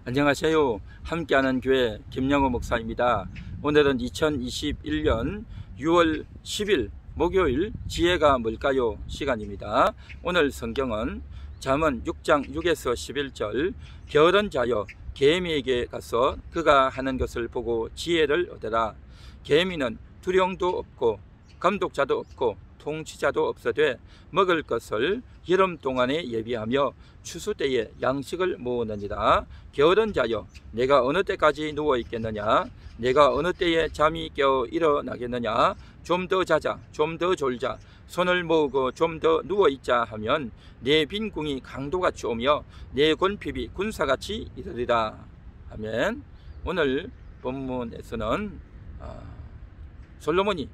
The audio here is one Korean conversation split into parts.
안녕하세요. 함께하는 교회 김영호 목사입니다. 오늘은 2021년 6월 10일 목요일 지혜가 뭘까요? 시간입니다. 오늘 성경은 잠언 6장 6에서 11절 게으른 자여 개미에게 가서 그가 하는 것을 보고 지혜를 얻으라. 개미는 두령도 없고 감독자도 없고 통치자도 없어되 먹을 것을 여름 동안에 예비하며 추수 때에 양식을 모으느니라. 게으른 자여 내가 어느 때까지 누워 있겠느냐? 내가 어느 때에 잠이 깨어 일어나겠느냐? 좀 더 자자, 좀 더 졸자, 손을 모으고 좀 더 누워 있자 하면 내 빈궁이 강도같이 오며 내 권핍이 군사같이 이르리라. 아멘. 오늘 본문에서는 솔로몬이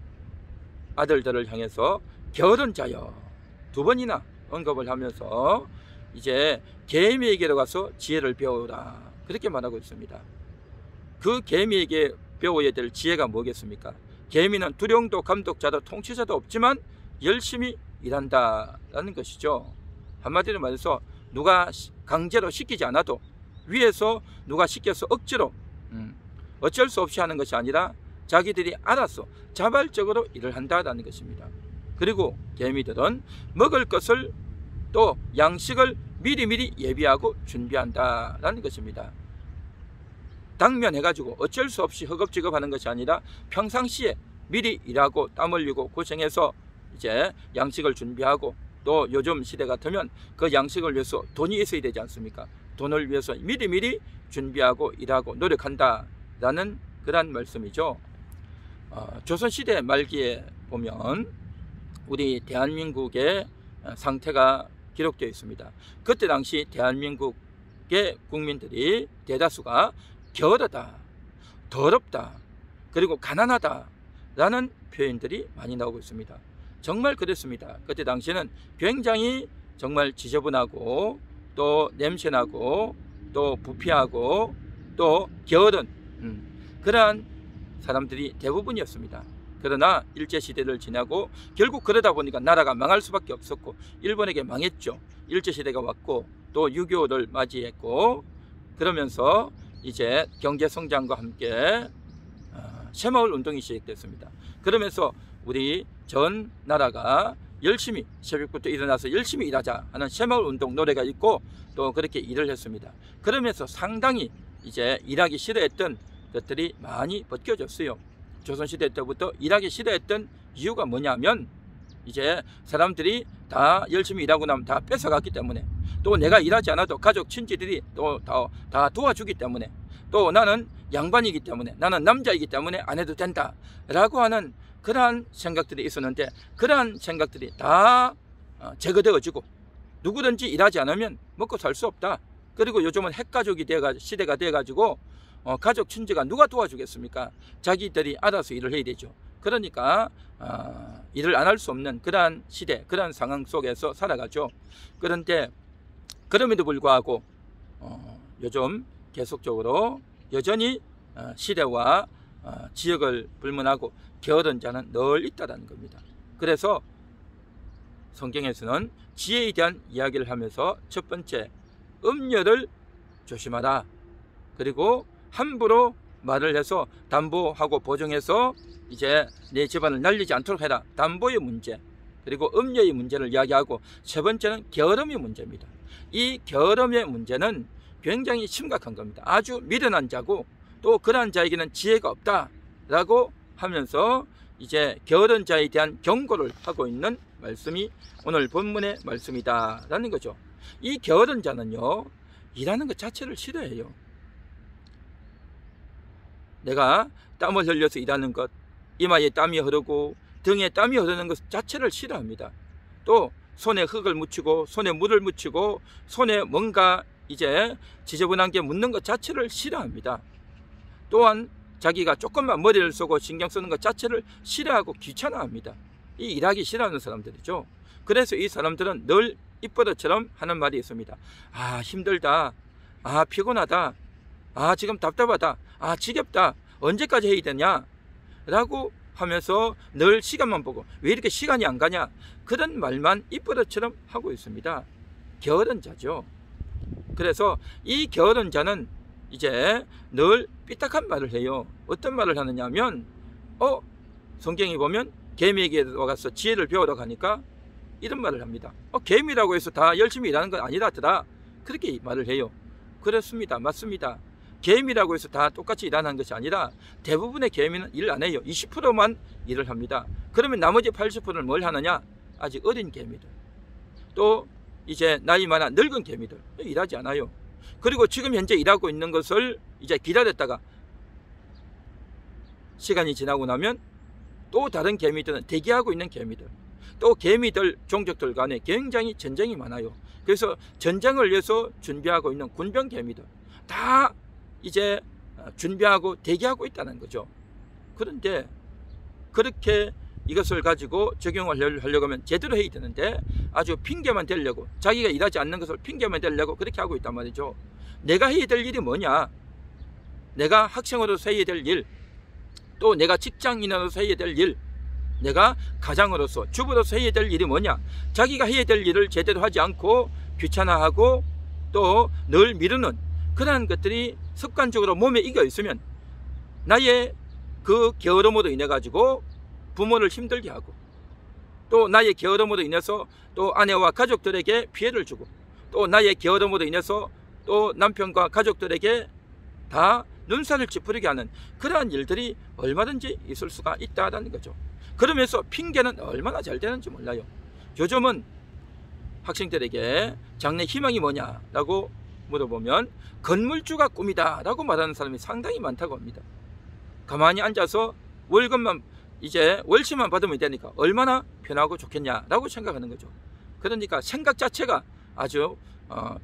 아들들을 향해서 게으른 자여 두 번이나 언급을 하면서 이제 개미에게로 가서 지혜를 배우라, 그렇게 말하고 있습니다. 그 개미에게 배워야 될 지혜가 뭐겠습니까? 개미는 두령도 감독자도 통치자도 없지만 열심히 일한다라는 것이죠. 한마디로 말해서 누가 강제로 시키지 않아도 위에서 누가 시켜서 억지로 어쩔 수 없이 하는 것이 아니라 자기들이 알아서 자발적으로 일을 한다라는 것입니다. 그리고 개미들은 먹을 것을 또 양식을 미리미리 예비하고 준비한다라는 것입니다. 당면해가지고 어쩔 수 없이 허겁지겁 하는 것이 아니라 평상시에 미리 일하고 땀 흘리고 고생해서 이제 양식을 준비하고, 또 요즘 시대 같으면 그 양식을 위해서 돈이 있어야 되지 않습니까? 돈을 위해서 미리미리 준비하고 일하고 노력한다라는 그런 말씀이죠. 조선시대 말기에 보면 우리 대한민국의 상태가 기록되어 있습니다. 그때 당시 대한민국의 국민들이 대다수가 게으르다, 더럽다, 그리고 가난하다 라는 표현들이 많이 나오고 있습니다. 정말 그랬습니다. 그때 당시에는 굉장히 정말 지저분하고 또 냄새나고 또 부패하고 또 게으른 그러한 사람들이 대부분이었습니다. 그러나 일제시대를 지나고 결국 그러다 보니까 나라가 망할 수밖에 없었고 일본에게 망했죠. 일제시대가 왔고 또 6.25를 맞이했고, 그러면서 이제 경제성장과 함께 새마을 운동이 시작됐습니다. 그러면서 우리 전 나라가 열심히 새벽부터 일어나서 열심히 일하자 하는 새마을 운동 노래가 있고 또 그렇게 일을 했습니다. 그러면서 상당히 이제 일하기 싫어했던 것들이 많이 벗겨졌어요. 조선시대 때부터 일하기 싫어했던 이유가 뭐냐면 이제 사람들이 다 열심히 일하고 나면 다 뺏어갔기 때문에, 또 내가 일하지 않아도 가족 친지들이 또 다 도와주기 때문에, 또 나는 양반이기 때문에, 나는 남자이기 때문에 안 해도 된다 라고 하는 그러한 생각들이 있었는데, 그러한 생각들이 다 제거되어지고 누구든지 일하지 않으면 먹고 살 수 없다. 그리고 요즘은 핵가족이 시대가 돼가지고 가족 친지가 누가 도와주겠습니까? 자기들이 알아서 일을 해야 되죠. 그러니까 일을 안 할 수 없는 그러한 시대, 그러한 상황 속에서 살아가죠. 그런데 그럼에도 불구하고 요즘 계속적으로 여전히 시대와 지역을 불문하고 게으른 자는 늘 있다는 겁니다. 그래서 성경에서는 지혜에 대한 이야기를 하면서 첫 번째, 음녀를 조심하라. 그리고 함부로 말을 해서 담보하고 보증해서 이제 내 집안을 날리지 않도록 해라. 담보의 문제, 그리고 음녀의 문제를 이야기하고, 세 번째는 게으름의 문제입니다. 이 게으름의 문제는 굉장히 심각한 겁니다. 아주 미련한 자고 또 그러한 자에게는 지혜가 없다라고 하면서 이제 게으른 자에 대한 경고를 하고 있는 말씀이 오늘 본문의 말씀이다라는 거죠. 이 게으른 자는요, 일하는 것 자체를 싫어해요. 내가 땀을 흘려서 일하는 것, 이마에 땀이 흐르고 등에 땀이 흐르는 것 자체를 싫어합니다. 또 손에 흙을 묻히고 손에 물을 묻히고 손에 뭔가 이제 지저분한 게 묻는 것 자체를 싫어합니다. 또한 자기가 조금만 머리를 쓰고 신경 쓰는 것 자체를 싫어하고 귀찮아합니다. 이 일하기 싫어하는 사람들이죠. 그래서 이 사람들은 늘 입버릇처럼 하는 말이 있습니다. 아, 힘들다, 아, 피곤하다, 아, 지금 답답하다, 아, 지겹다, 언제까지 해야 되냐 라고 하면서 늘 시간만 보고 왜 이렇게 시간이 안 가냐, 그런 말만 입버릇처럼 하고 있습니다. 게으른 자죠. 그래서 이 게으른 자는 이제 늘 삐딱한 말을 해요. 어떤 말을 하느냐 하면 성경에 보면 개미에게 와가서 지혜를 배우러 가니까 이런 말을 합니다. 개미라고 해서 다 열심히 일하는 건 아니라더라. 그렇게 말을 해요. 그렇습니다. 맞습니다. 개미라고 해서 다 똑같이 일하는 것이 아니라 대부분의 개미는 일 안 해요. 20%만 일을 합니다. 그러면 나머지 80%는 뭘 하느냐? 아직 어린 개미들, 또 이제 나이 많은 늙은 개미들 일하지 않아요. 그리고 지금 현재 일하고 있는 것을 이제 기다렸다가 시간이 지나고 나면 또 다른 개미들은 대기하고 있는 개미들, 또 개미들 종족들 간에 굉장히 전쟁이 많아요. 그래서 전쟁을 위해서 준비하고 있는 군병 개미들 다 이제 준비하고 대기하고 있다는 거죠. 그런데 그렇게 이것을 가지고 적용을 하려고 하면 제대로 해야 되는데 아주 핑계만 대려고, 자기가 일하지 않는 것을 핑계만 대려고 그렇게 하고 있단 말이죠. 내가 해야 될 일이 뭐냐? 내가 학생으로서 해야 될 일, 또 내가 직장인으로서 해야 될 일, 내가 가장으로서 주부로서 해야 될 일이 뭐냐? 자기가 해야 될 일을 제대로 하지 않고 귀찮아하고 또 늘 미루는 그러한 것들이 습관적으로 몸에 익어 있으면 나의 그 게으름으로 인해 가지고 부모를 힘들게 하고, 또 나의 게으름으로 인해서 또 아내와 가족들에게 피해를 주고, 또 나의 게으름으로 인해서 또 남편과 가족들에게 다 눈살을 찌푸리게 하는 그러한 일들이 얼마든지 있을 수가 있다는 거죠. 그러면서 핑계는 얼마나 잘 되는지 몰라요. 요즘은 학생들에게 장래 희망이 뭐냐라고 물어보면 건물주가 꿈이다 라고 말하는 사람이 상당히 많다고 합니다. 가만히 앉아서 월급만 이제 월세만 받으면 되니까 얼마나 편하고 좋겠냐라고 생각하는 거죠. 그러니까 생각 자체가 아주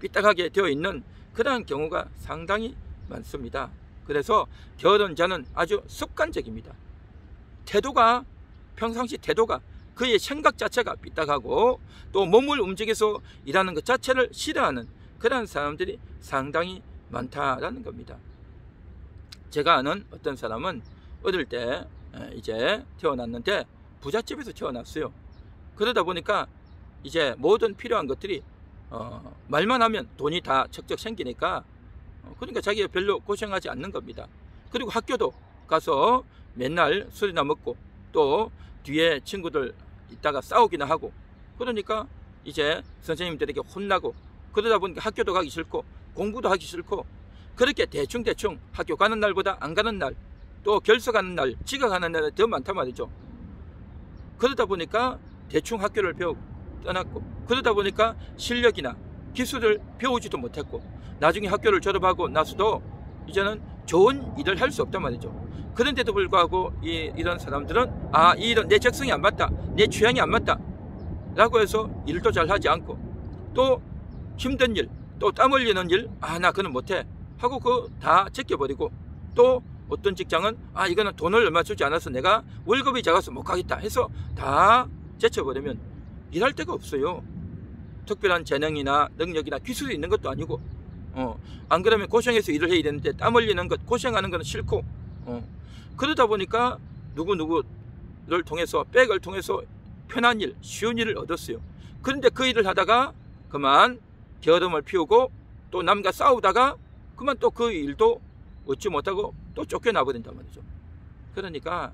삐딱하게 되어 있는 그러한 경우가 상당히 많습니다. 그래서 게으른 자는 아주 습관적입니다. 태도가, 평상시 태도가, 그의 생각 자체가 삐딱하고 또 몸을 움직여서 일하는 것 자체를 싫어하는 그러한 사람들이 상당히 많다라는 겁니다. 제가 아는 어떤 사람은 어릴 때 이제 태어났는데 부잣집에서 태어났어요. 그러다 보니까 이제 모든 필요한 것들이 말만 하면 돈이 다 척척 생기니까 그러니까 자기가 별로 고생하지 않는 겁니다. 그리고 학교도 가서 맨날 술이나 먹고 또 뒤에 친구들 있다가 싸우기나 하고, 그러니까 이제 선생님들에게 혼나고, 그러다 보니까 학교도 가기 싫고 공부도 하기 싫고, 그렇게 대충대충 학교 가는 날보다 안 가는 날, 또 결석하는 날, 지각하는 날이 더 많단 말이죠. 그러다 보니까 대충 학교를 배우고 떠났고, 그러다 보니까 실력이나 기술을 배우지도 못했고, 나중에 학교를 졸업하고 나서도 이제는 좋은 일을 할 수 없단 말이죠. 그런데도 불구하고 이런 사람들은 이 일은 내 적성이 안 맞다, 내 취향이 안 맞다 라고 해서 일도 잘 하지 않고, 또 힘든 일, 또 땀 흘리는 일, 나 그건 못해 하고 그거 다 제껴버리고, 또 어떤 직장은 이거는 돈을 얼마 주지 않아서 내가 월급이 작아서 못 가겠다 해서 다 제쳐버리면 일할 데가 없어요. 특별한 재능이나 능력이나 기술이 있는 것도 아니고, 안 그러면 고생해서 일을 해야 되는데 땀 흘리는 것, 고생하는 건 싫고, 그러다 보니까 누구를 통해서, 백을 통해서 편한 일, 쉬운 일을 얻었어요. 그런데 그 일을 하다가 그만 게으름을 피우고 또 남과 싸우다가 그만 또 그 일도 얻지 못하고 또 쫓겨나 버린단 말이죠. 그러니까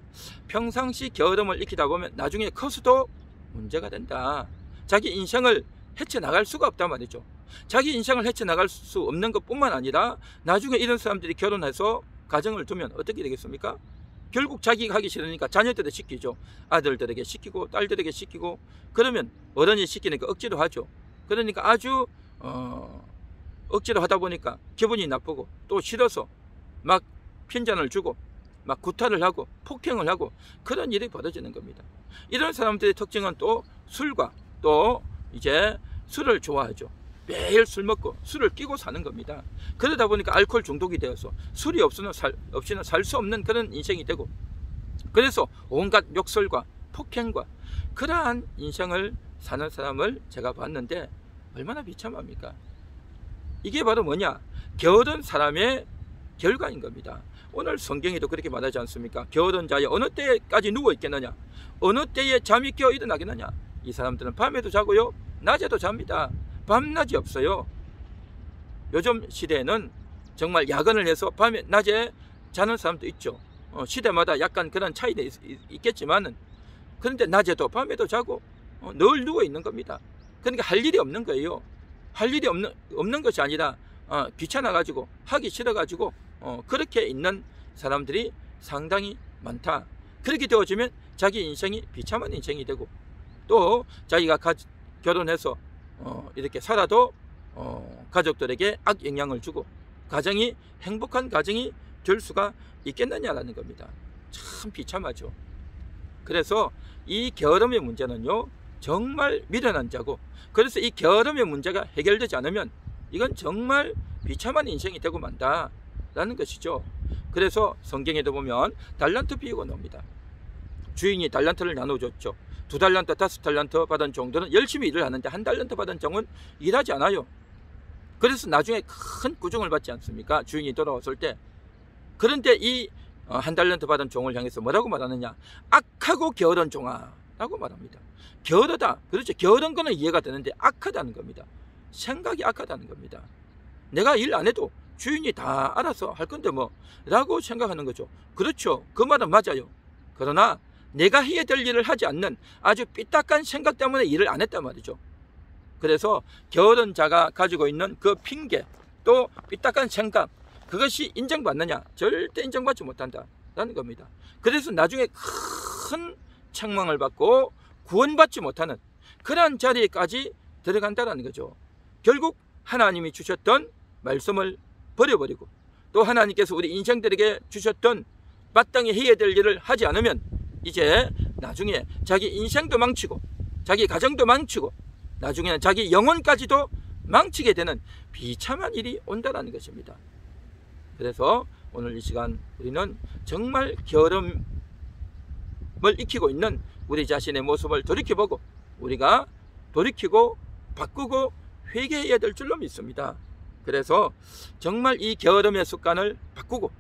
평상시 게으름을 익히다 보면 나중에 커서도 문제가 된다. 자기 인생을 헤쳐나갈 수가 없단 말이죠. 자기 인생을 헤쳐나갈 수 없는 것뿐만 아니라 나중에 이런 사람들이 결혼해서 가정을 두면 어떻게 되겠습니까? 결국 자기가 하기 싫으니까 자녀들에 시키죠. 아들들에게 시키고 딸들에게 시키고, 그러면 어른이 시키니까 억지로 하죠. 그러니까 아주 억지로 하다 보니까 기분이 나쁘고 또 싫어서 막 핀잔을 주고 막 구타를 하고 폭행을 하고 그런 일이 벌어지는 겁니다. 이런 사람들의 특징은 또 술과 또 이제 술을 좋아하죠. 매일 술 먹고 술을 끼고 사는 겁니다. 그러다 보니까 알코올 중독이 되어서 술이 없이는 살 수 없는 그런 인생이 되고, 그래서 온갖 욕설과 폭행과 그러한 인생을 사는 사람을 제가 봤는데 얼마나 비참합니까? 이게 바로 뭐냐? 게으른 사람의 결과인 겁니다. 오늘 성경에도 그렇게 말하지 않습니까? 게으른 자여 어느 때까지 누워 있겠느냐? 어느 때에 잠이 깨어 일어나겠느냐? 이 사람들은 밤에도 자고요, 낮에도 잡니다. 밤낮이 없어요. 요즘 시대에는 정말 야근을 해서 밤에 낮에 자는 사람도 있죠. 시대마다 약간 그런 차이도 있겠지만은, 그런데 낮에도 밤에도 자고 늘 누워 있는 겁니다. 그러니까 할 일이 없는 거예요. 할 일이 없는 것이 아니라 귀찮아 가지고 하기 싫어 가지고 그렇게 있는 사람들이 상당히 많다. 그렇게 되어지면 자기 인생이 비참한 인생이 되고, 또 자기가 결혼해서 이렇게 살아도 가족들에게 악영향을 주고 가정이 행복한 가정이 될 수가 있겠느냐라는 겁니다. 참 비참하죠. 그래서 이 게으름의 문제는요, 정말 미련한 자고, 그래서 이 게으름의 문제가 해결되지 않으면 이건 정말 비참한 인생이 되고 만다라는 것이죠. 그래서 성경에도 보면 달란트 비유가 나옵니다. 주인이 달란트를 나눠줬죠. 2달란트, 5달란트 받은 종들은 열심히 일을 하는데 1달란트 받은 종은 일하지 않아요. 그래서 나중에 큰 꾸중을 받지 않습니까? 주인이 돌아왔을 때. 그런데 이 1달란트 받은 종을 향해서 뭐라고 말하느냐? 악하고 게으른 종아 라고 말합니다. 게으르다. 그렇죠. 게으른 거는 이해가 되는데 악하다는 겁니다. 생각이 악하다는 겁니다. 내가 일 안 해도 주인이 다 알아서 할 건데 뭐 라고 생각하는 거죠. 그렇죠. 그 말은 맞아요. 그러나 내가 해야 될 일을 하지 않는 아주 삐딱한 생각 때문에 일을 안 했단 말이죠. 그래서 게으른 자가 가지고 있는 그 핑계, 또 삐딱한 생각, 그것이 인정받느냐? 절대 인정받지 못한다라는 겁니다. 그래서 나중에 큰 책망을 받고 구원받지 못하는 그러한 자리에까지 들어간다는 거죠. 결국 하나님이 주셨던 말씀을 버려버리고, 또 하나님께서 우리 인생들에게 주셨던 마땅히 해야 될 일을 하지 않으면 이제 나중에 자기 인생도 망치고 자기 가정도 망치고 나중에는 자기 영혼까지도 망치게 되는 비참한 일이 온다는 것입니다. 그래서 오늘 이 시간 우리는 정말 게으름을 익히고 있는 우리 자신의 모습을 돌이켜보고 우리가 돌이키고 바꾸고 회개해야 될 줄로 믿습니다. 그래서 정말 이 게으름의 습관을 바꾸고,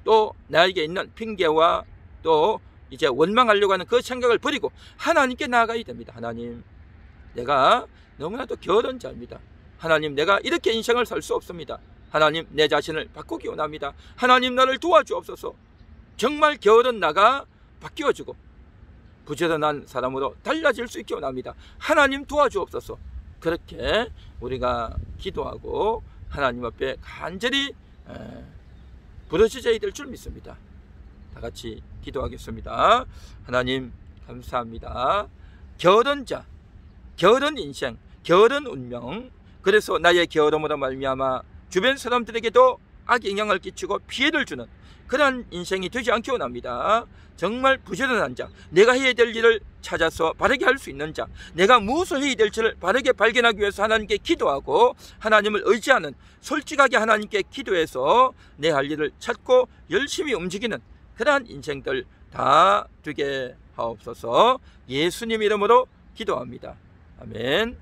또 나에게 있는 핑계와 또 이제 원망하려고 하는 그 생각을 버리고 하나님께 나아가야 됩니다. 하나님, 내가 너무나도 게으른 자입니다. 하나님, 내가 이렇게 인생을 살 수 없습니다. 하나님, 내 자신을 바꾸기 원합니다. 하나님, 나를 도와주옵소서. 정말 게으른 나가 바뀌어지고 부지런한 사람으로 달라질 수 있게 원합니다. 하나님, 도와주옵소서. 그렇게 우리가 기도하고 하나님 앞에 간절히 부르짖어야 될 줄 믿습니다. 다 같이 기도하겠습니다. 하나님, 감사합니다. 게으른 자, 게으른 인생, 게으른 운명, 그래서 나의 게으름으로 말미암아 주변 사람들에게도 악영향을 끼치고 피해를 주는 그러한 인생이 되지 않게 원합니다. 정말 부지런한 자, 내가 해야 될 일을 찾아서 바르게 할 수 있는 자, 내가 무엇을 해야 될지를 바르게 발견하기 위해서 하나님께 기도하고 하나님을 의지하는, 솔직하게 하나님께 기도해서 내 할 일을 찾고 열심히 움직이는 그러한 인생들 다 되게 하옵소서. 예수님 이름으로 기도합니다. 아멘.